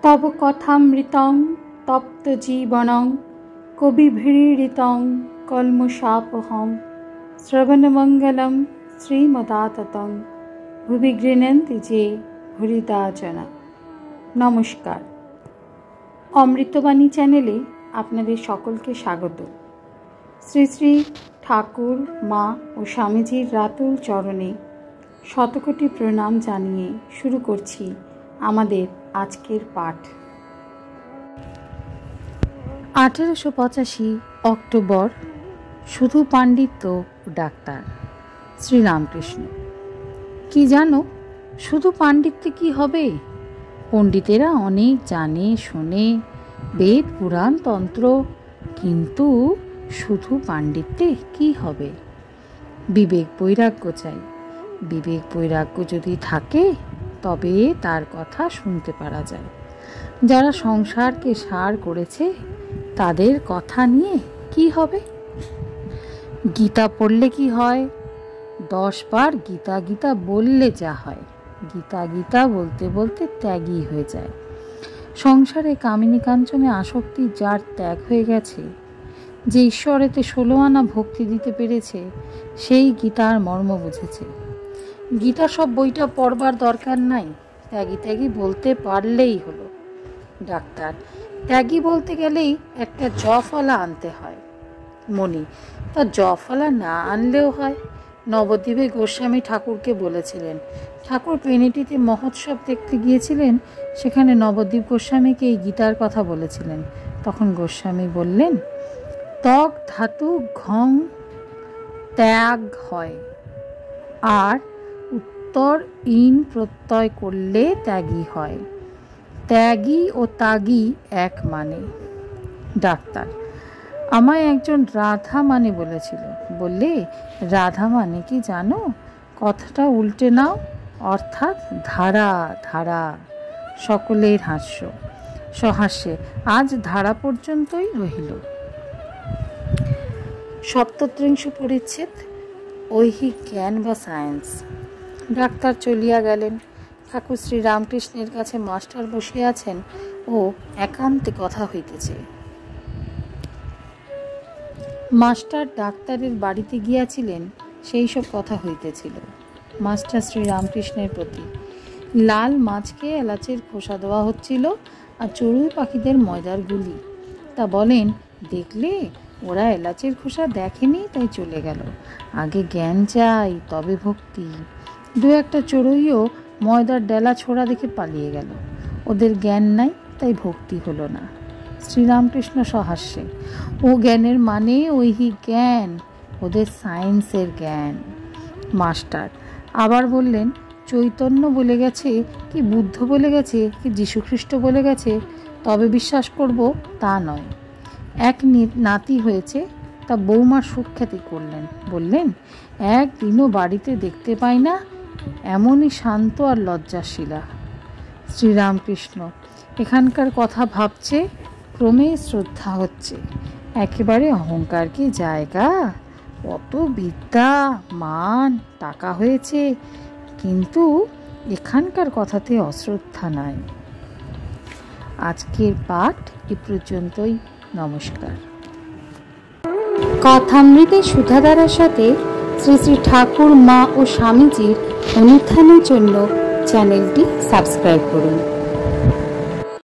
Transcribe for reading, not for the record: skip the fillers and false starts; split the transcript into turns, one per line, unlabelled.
तव कथामृतं तप्त जीवनं कविभिरीडितं कल्मषापहं श्रवणमंगलं श्रीमदाततं भुवि गृह्णन्ति जे भूरिदा जना। नमस्कार, अमृतबाणी चैनेले आपनादेर सकलके स्वागत। श्री श्री ठाकुर मा और स्वामीजीर रातुल चरणे शतकोटी प्रणाम जानिए शुरू करछि आमादेर आजकेर पाठ। 1885 अक्टोबर शुधु पांडित्य डाक्तार श्री रामकृष्ण। कि जानो शुधु पांडित्य की हबे? पंडितेरा अनेक जाने शोने वेद पुराण तंत्र, किन्तु शुधु पांडित्ये की हबे? विवेक बैराग्य चाই। विवेक बैराग्य यदि थाके तबे तार कथा शुनते पारा जाय। যারা সংসারকে সার করেছে তাদের কথা নিয়ে কি হবে? গীতা পড়লে কি হয়? 10 বার গীতা গীতা বললে যা হয়, গীতা গীতা বলতে বলতে ত্যাগী হয়ে যায়। সংসারে কামিনী কাঞ্চনে আসক্তি যার ত্যাগ হয়ে গেছে, যে ঈশ্বরেতে 16 আনা ভক্তি দিতে পেরেছে, সেই গীতার মর্ম বুঝেছে। গীতা সব বইটা পড়বার দরকার নাই, ত্যাগী ত্যাগী বলতে পারলেই হলো। ডাক্তার ত্যাগী বলতে গেলেই একটা জফলা আনতে হয়। মণি তা জফলা না আনলেও হয়। নবদ্বীপে গোস্বামী ঠাকুরকে বলেছিলেন, ঠাকুর পেনেটিতে মহোৎসব দেখতে গিয়েছিলেন, সেখানে নবদ্বীপ গোস্বামীকে এই গীতার কথা বলেছিলেন। তখন গোস্বামী বললেন, ত্বক ধাতু ঘং ত্যাগ হয়, আর উত্তর ইন প্রত্যয় করলে ত্যাগী হয়। ত্যাগী ও তাগী এক মানে। ডাক্তার আমায় একজন রাধা মানে বলেছিল, বললে রাধা মানে কি জানো? কথাটা উল্টে নাও, অর্থাৎ ধারা ধারা। সকলের হাস্য। সহাস্যে আজ ধারা পর্যন্তই রহিল। 37 পরিচ্ছেদ ঐহিক জ্ঞান বা সায়েন্স। ডাক্তার চলিয়া গেলেন। ঠাকুর শ্রী রামকৃষ্ণের কাছে মাস্টার বসিয়া আছেন ও একান্তে কথা হইতেছে। মাস্টার ডাক্তারের বাড়িতে গিয়াছিলেন, সেই সব কথা হইতেছিল মাস্টার শ্রী রামকৃষ্ণের প্রতি। লাল মাছকে এলাচের খোসা দেওয়া হচ্ছিল আর চড়ুই পাখিদের ময়দার গুলি। তা বলেন, দেখলে ওরা এলাচের খোসা দেখেনি তাই চলে গেল, আগে জ্ঞান চাই তবে ভক্তি। দু একটা চড়ুইও ময়দার ডেলা ছোড়া দেখে পালিয়ে গেল, ওদের জ্ঞান নাই তাই ভক্তি হলো না। শ্রীরামকৃষ্ণ সহাস্যে, ও জ্ঞানের মানে ঐহিক জ্ঞান, ওদের সায়েন্সের জ্ঞান। মাস্টার আবার বললেন, চৈতন্য বলে গেছে কি বুদ্ধ বলে গেছে কি যীশুখ্রিস্ট বলে গেছে তবে বিশ্বাস করব তা নয়। এক নাতি হয়েছে, তা বৌমার সুখ্যাতি করলেন, বললেন একদিনও বাড়িতে দেখতে পাই না, এমনই শান্ত আর লজ্জাশীলা। শ্রীরামকৃষ্ণ এখানকার কথা ভাবছে, ক্রমে শ্রদ্ধা হচ্ছে। একেবারে অহংকার কি জায়গা? কত বিদ্যা মান টাকা হয়েছে, কিন্তু এখানকার কথাতে অশ্রদ্ধা নাই। আজকের পাঠ এ পর্যন্তই। নমস্কার। কথামৃতের সুধাধারার সাথে শ্রী শ্রী ঠাকুর মা ও স্বামীজির অনুধ্যানের জন্য চ্যানেলটি সাবস্ক্রাইব করুন।